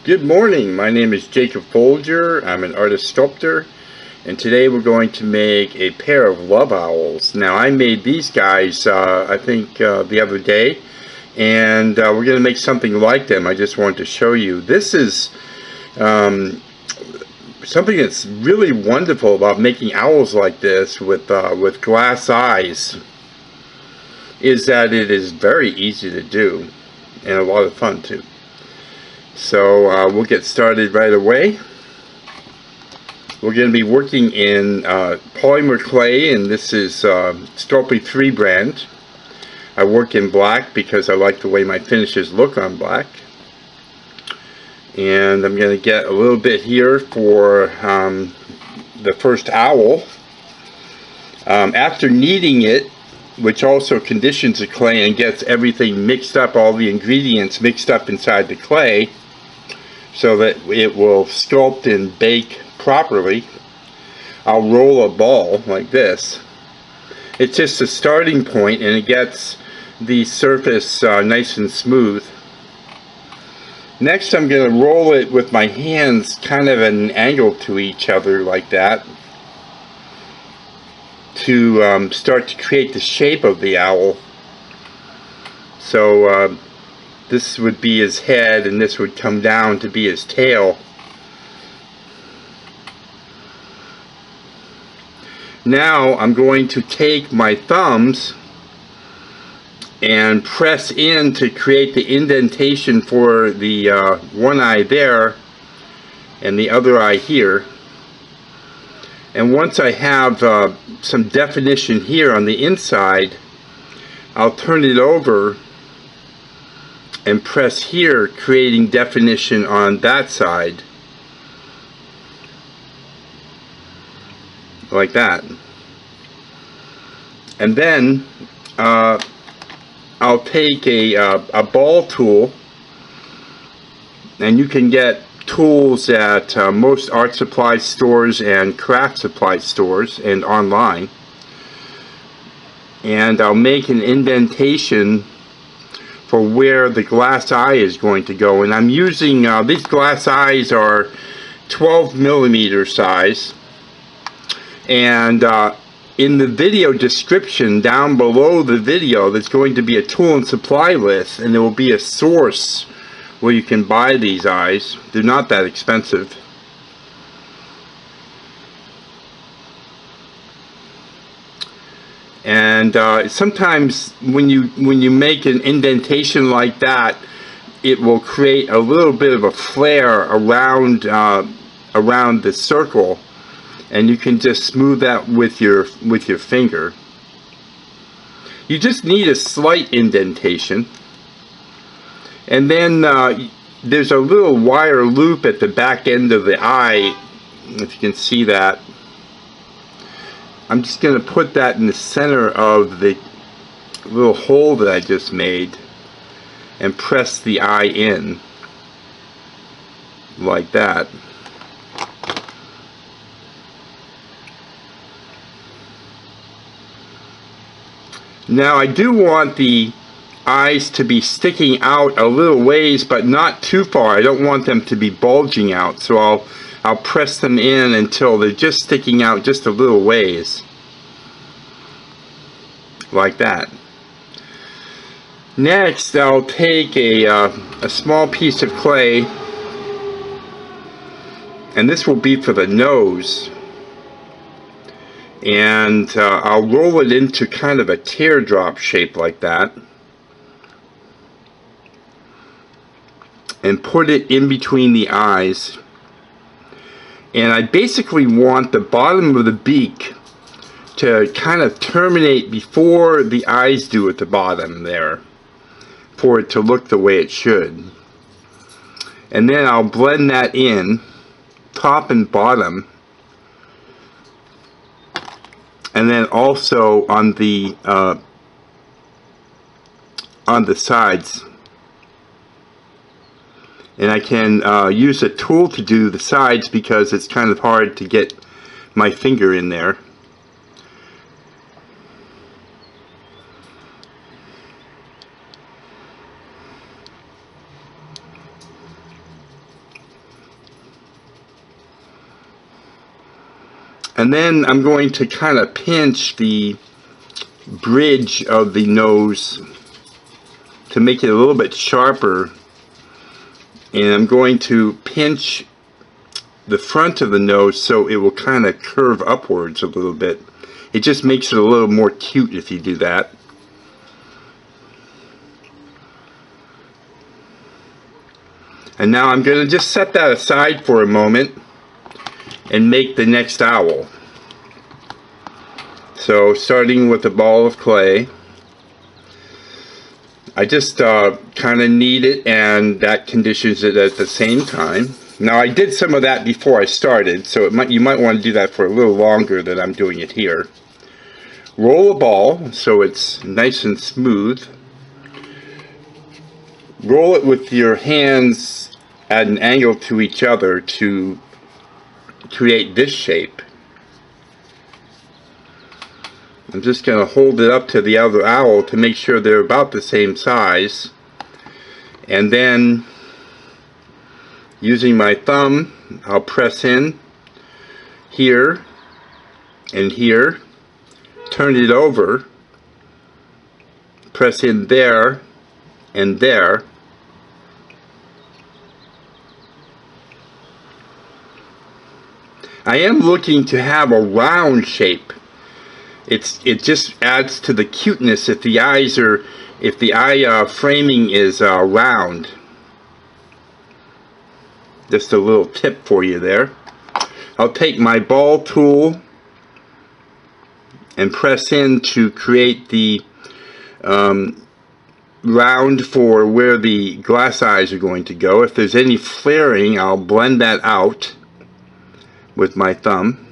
Good morning, my name is Jacob Folger. I'm an artist sculptor, and today we're going to make a pair of love owls. Now I made these guys I think the other day, and we're going to make something like them. I just wanted to show you. This is something that's really wonderful about making owls like this with glass eyes, is that it is very easy to do and a lot of fun too. So we'll get started right away. We're going to be working in Polymer clay, and this is Sculpey 3 brand. I work in black because I like the way my finishes look on black. And I'm going to get a little bit here for the first owl. After kneading it, which also conditions the clay and gets everything mixed up, all the ingredients mixed up inside the clay, so that it will sculpt and bake properly, I'll roll a ball like this. It's just a starting point, and it gets the surface nice and smooth. Next, I'm going to roll it with my hands kind of at an angle to each other like that, to start to create the shape of the owl. So this would be his head, and this would come down to be his tail. Now I'm going to take my thumbs and press in to create the indentation for the one eye there and the other eye here. And once I have some definition here on the inside, I'll turn it over and press here, creating definition on that side, like that. And then I'll take a ball tool, and you can get tools at most art supply stores and craft supply stores and online, and I'll make an indentation for where the glass eye is going to go. And I'm using these glass eyes are 12mm size, and in the video description down below the video there's going to be a tool and supply list, and there will be a source where you can buy these eyes. They're not that expensive. And sometimes when you make an indentation like that, it will create a little bit of a flare around the circle, and you can just smooth that with your finger. You just need a slight indentation, and then there's a little wire loop at the back end of the eye, if you can see that. I'm just going to put that in the center of the little hole that I just made and press the eye in like that. Now I do want the eyes to be sticking out a little ways, but not too far. I don't want them to be bulging out, so I'll press them in until they're just sticking out just a little ways, like that. Next, I'll take a small piece of clay, and this will be for the nose, and I'll roll it into kind of a teardrop shape like that, and put it in between the eyes. And I basically want the bottom of the beak to kind of terminate before the eyes do at the bottom there, for it to look the way it should. And then I'll blend that in, top and bottom, and then also on the sides. And I can use a tool to do the sides because it's kind of hard to get my finger in there. And then I'm going to kind of pinch the bridge of the nose to make it a little bit sharper. And I'm going to pinch the front of the nose so it will kind of curve upwards a little bit. It just makes it a little more cute if you do that. And now I'm going to just set that aside for a moment and make the next owl. So starting with a ball of clay, I just kind of knead it, and that conditions it at the same time. Now I did some of that before I started, so you might want to do that for a little longer than I'm doing it here. Roll a ball so it's nice and smooth. Roll it with your hands at an angle to each other to create this shape. I'm just going to hold it up to the other owl to make sure they're about the same size. And then, using my thumb, I'll press in here and here, turn it over, press in there and there. I am looking to have a round shape. It just adds to the cuteness if the eye framing is round. Just a little tip for you there. I'll take my ball tool and press in to create the round for where the glass eyes are going to go. If there's any flaring, I'll blend that out with my thumb.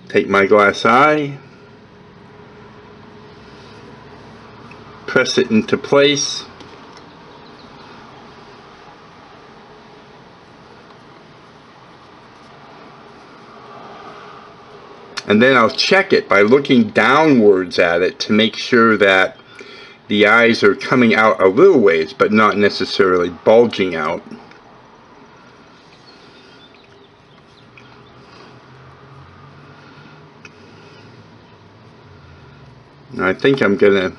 Take my glass eye, press it into place, and then I'll check it by looking downwards at it to make sure that the eyes are coming out a little ways but not necessarily bulging out. I think I'm gonna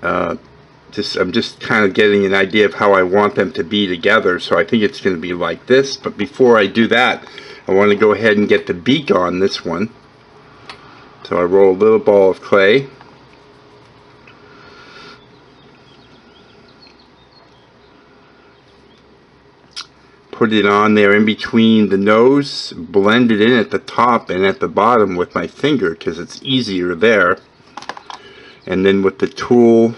I'm just kind of getting an idea of how I want them to be together, so I think it's going to be like this. But before I do that, I want to go ahead and get the beak on this one. So I roll a little ball of clay, put it on there in between the nose, blend it in at the top and at the bottom with my finger because it's easier there, and then with the tool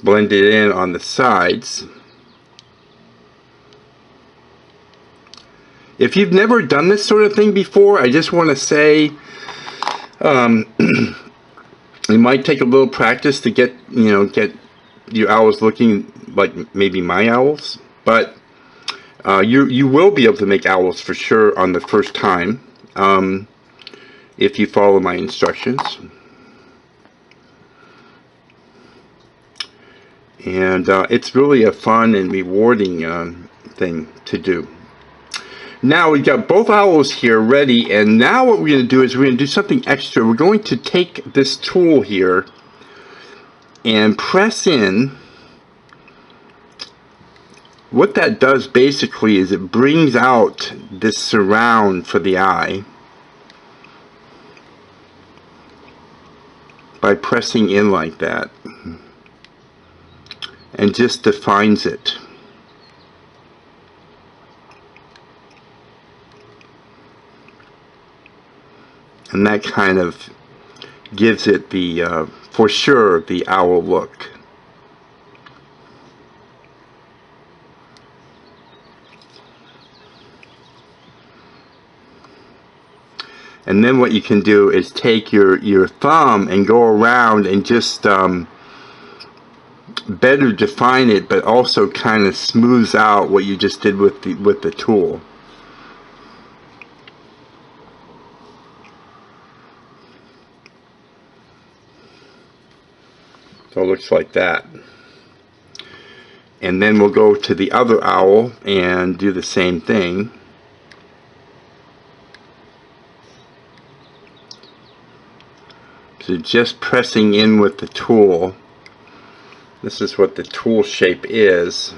blend it in on the sides. If you've never done this sort of thing before, I just want to say it might take a little practice to get your owls looking like maybe my owls, but you will be able to make owls for sure on the first time if you follow my instructions. And it's really a fun and rewarding thing to do. Now we've got both owls here ready, and now what we're going to do is we're going to do something extra. We're going to take this tool here and press in. What that does basically is it brings out this surround for the eye by pressing in like that, and just defines it. And that kind of gives it the, for sure, the owl look. And then what you can do is take your thumb and go around and just better define it, but also kind of smooths out what you just did with the tool. So it looks like that. And then we'll go to the other owl and do the same thing. So just pressing in with the tool. This is what the tool shape is.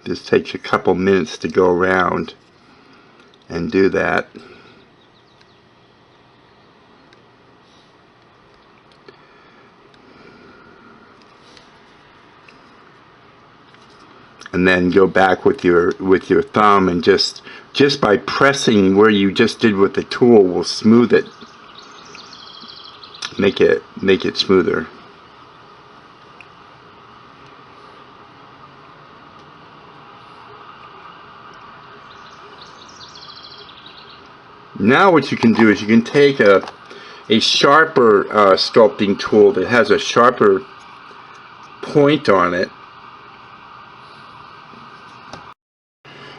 Just takes a couple minutes to go around and do that. And then go back with your thumb, and just by pressing where you just did with the tool will smooth it, make it smoother. Now what you can do is you can take a sharper sculpting tool that has a sharper point on it.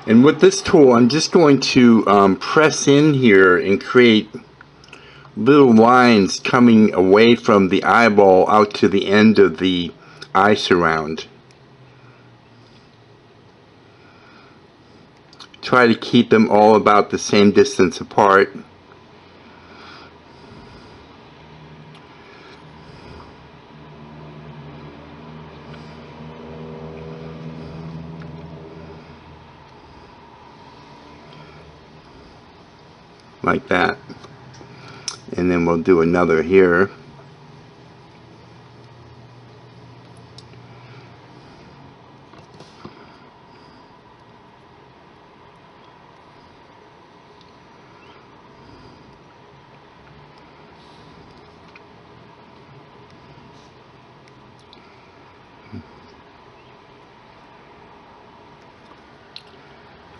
And with this tool, I'm just going to press in here and create little lines coming away from the eyeball out to the end of the eye surround. Try to keep them all about the same distance apart. Like that. And then we'll do another here.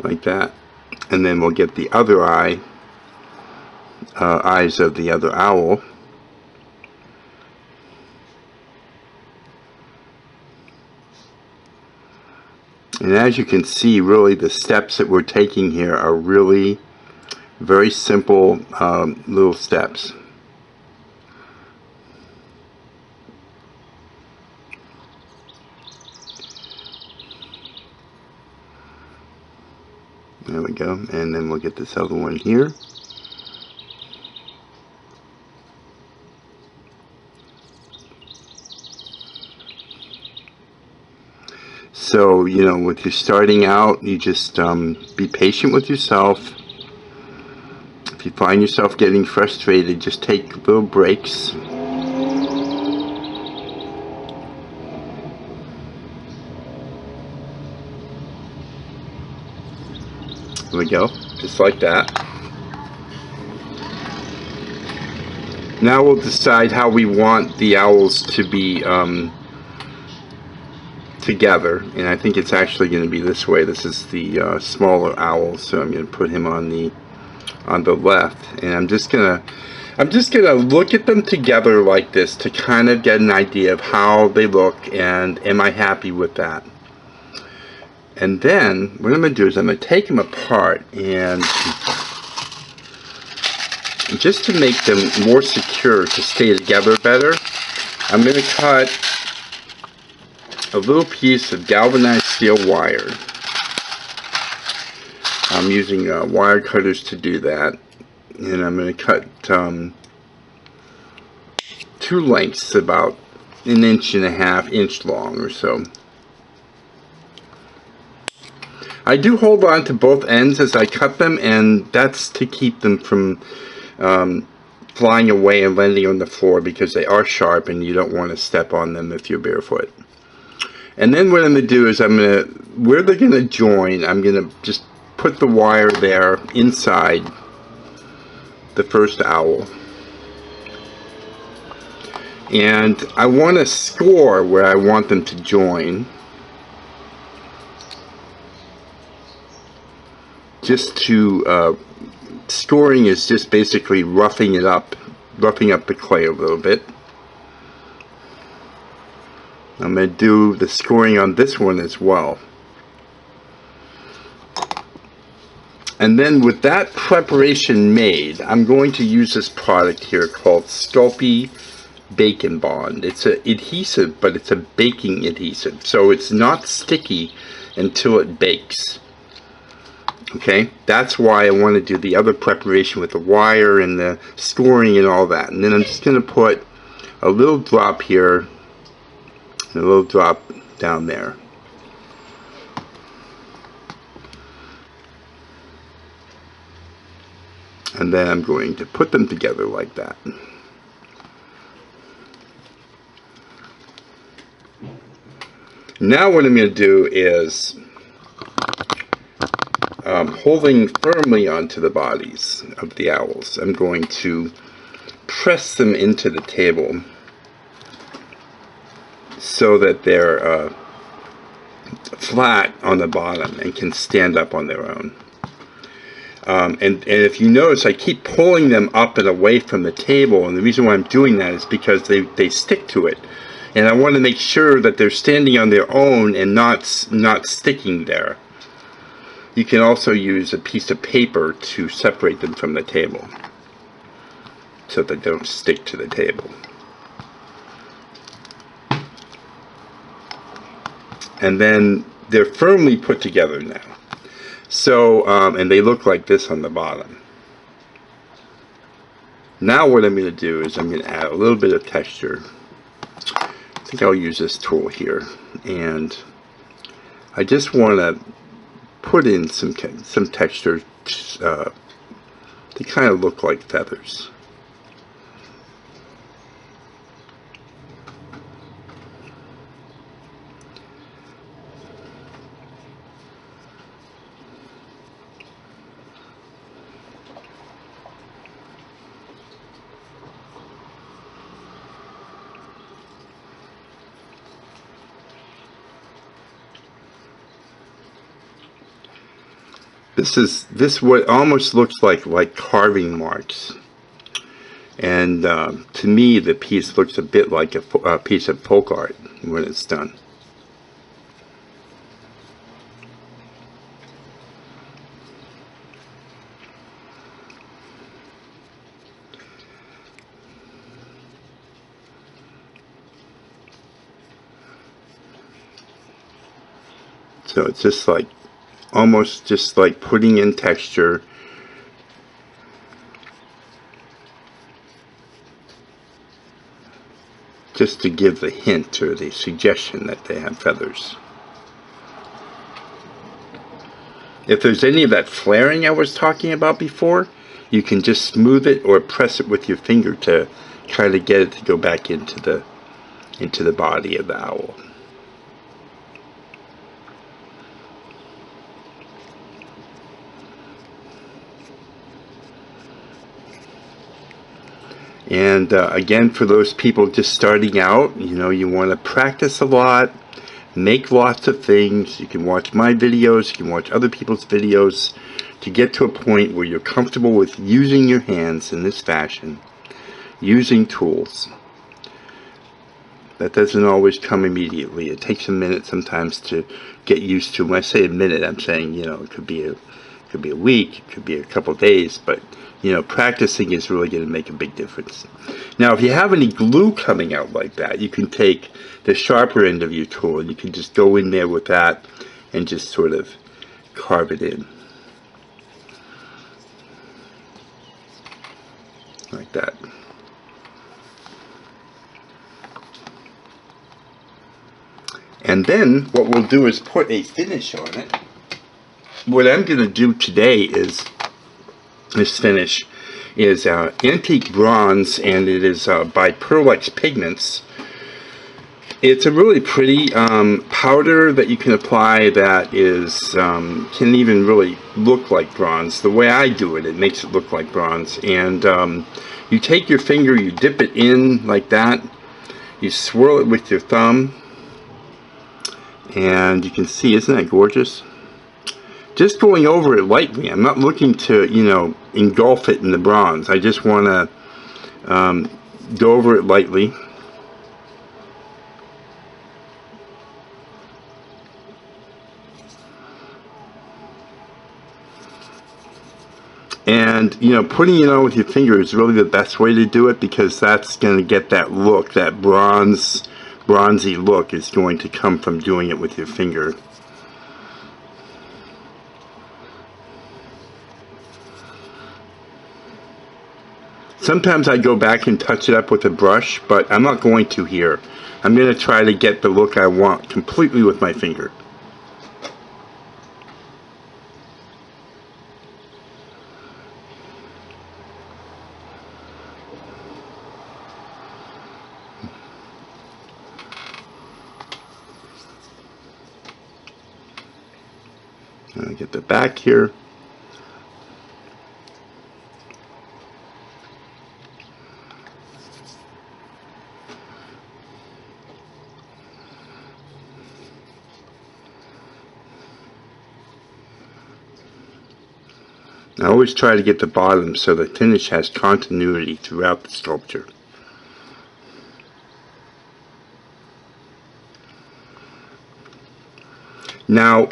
Like that. And then we'll get the other eye, eyes of the other owl. And as you can see, really the steps that we're taking here are really very simple little steps. There we go. And then we'll get this other one here. So, you know, with you starting out, you just be patient with yourself. If you find yourself getting frustrated, just take little breaks. There we go, just like that. Now we'll decide how we want the owls to be together, and I think it's actually going to be this way. This is the smaller owl, so I'm going to put him on the left, and I'm just gonna look at them together like this to kind of get an idea of how they look, and am I happy with that. And then what I'm going to do is I'm going to take them apart, and just to make them more secure, to stay together better, I'm going to cut a little piece of galvanized steel wire. I'm using wire cutters to do that, and I'm going to cut 2 lengths about 1.5 inch long or so. I do hold on to both ends as I cut them, and that's to keep them from flying away and landing on the floor, because they are sharp and you don't want to step on them if you're barefoot. And then what I'm going to do is where they're going to join, I'm going to just put the wire there inside the first owl. And I want to score where I want them to join. Just to, scoring is just basically roughing it up roughing up the clay a little bit. I'm going to do the scoring on this one as well. And then with that preparation made, I'm going to use this product here called Sculpey Bacon Bond. It's an adhesive, but it's a baking adhesive, so it's not sticky until it bakes. Okay, that's why I want to do the other preparation with the wire and the scoring and all that. And then I'm just going to put a little drop here and a little drop down there. And then I'm going to put them together like that. Now what I'm going to do is, holding firmly onto the bodies of the owls, I'm going to press them into the table so that they're flat on the bottom and can stand up on their own. And if you notice, I keep pulling them up and away from the table, and the reason why I'm doing that is because they stick to it. And I want to make sure that they're standing on their own and not sticking there. You can also use a piece of paper to separate them from the table so that they don't stick to the table. And then they're firmly put together now. So, and they look like this on the bottom. Now what I'm going to do is I'm going to add a little bit of texture. I think I'll use this tool here, and I just want to put in some texture to kind of look like feathers. This what almost looks like carving marks, and to me the piece looks a bit like a piece of folk art when it's done. So it's just like, almost just like putting in texture. Just to give the hint or the suggestion that they have feathers. If there's any of that flaring I was talking about before, you can just smooth it or press it with your finger to try to get it to go back into the body of the owl. And again, for those people just starting out, you want to practice a lot, make lots of things. You can watch my videos, you can watch other people's videos to get to a point where you're comfortable with using your hands in this fashion, using tools. That doesn't always come immediately. It takes a minute sometimes to get used to. When I say a minute, I'm saying, it could be a week, it could be a couple of days, but practicing is really going to make a big difference. Now, if you have any glue coming out like that, you can take the sharper end of your tool and you can just go in there with that and just sort of carve it in. Like that. And then what we'll do is put a finish on it. What I'm going to do today is this finish is antique bronze, and it is by Pigments. It's a really pretty powder that you can apply that is can even really look like bronze. The way I do it, it makes it look like bronze. And you take your finger, you dip it in like that, you swirl it with your thumb, and you can see, isn't that gorgeous? Just going over it lightly. I'm not looking to, engulf it in the bronze. I just want Go over it lightly. And, you know, putting it on with your finger is really the best way to do it, because that's going to get that look, that bronzy look is going to come from doing it with your finger. Sometimes I go back and touch it up with a brush, but I'm not going to here. I'm going to try to get the look I want completely with my finger. I'll get the back here. I always try to get the bottom so the finish has continuity throughout the sculpture. Now,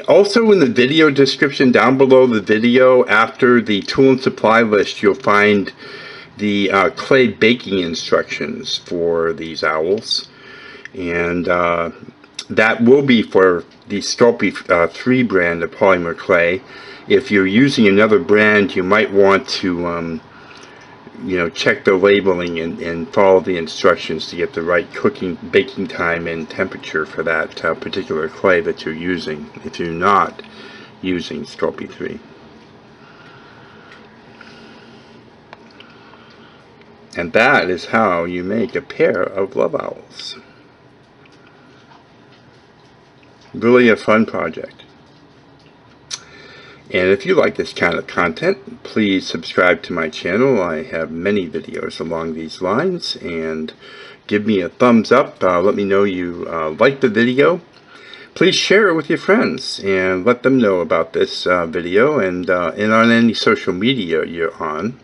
also in the video description down below the video, after the tool and supply list, you'll find the clay baking instructions for these owls. And that will be for the Sculpey 3 brand of polymer clay. If you're using another brand, you might want to you know, check the labeling and follow the instructions to get the right baking time and temperature for that particular clay that you're using, if you're not using Sculpey 3. And that is how you make a pair of love owls. Really a fun project. And if you like this kind of content, please subscribe to my channel. I have many videos along these lines, and give me a thumbs up. Let me know you like the video. Please share it with your friends and let them know about this video, and on any social media you're on.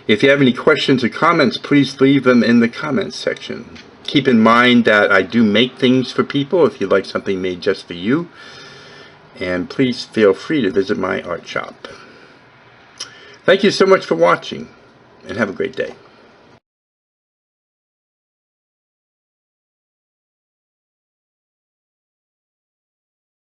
If you have any questions or comments, please leave them in the comments section. Keep in mind that I do make things for people if you'd like something made just for you. And please feel free to visit my art shop. Thank you so much for watching, and have a great day.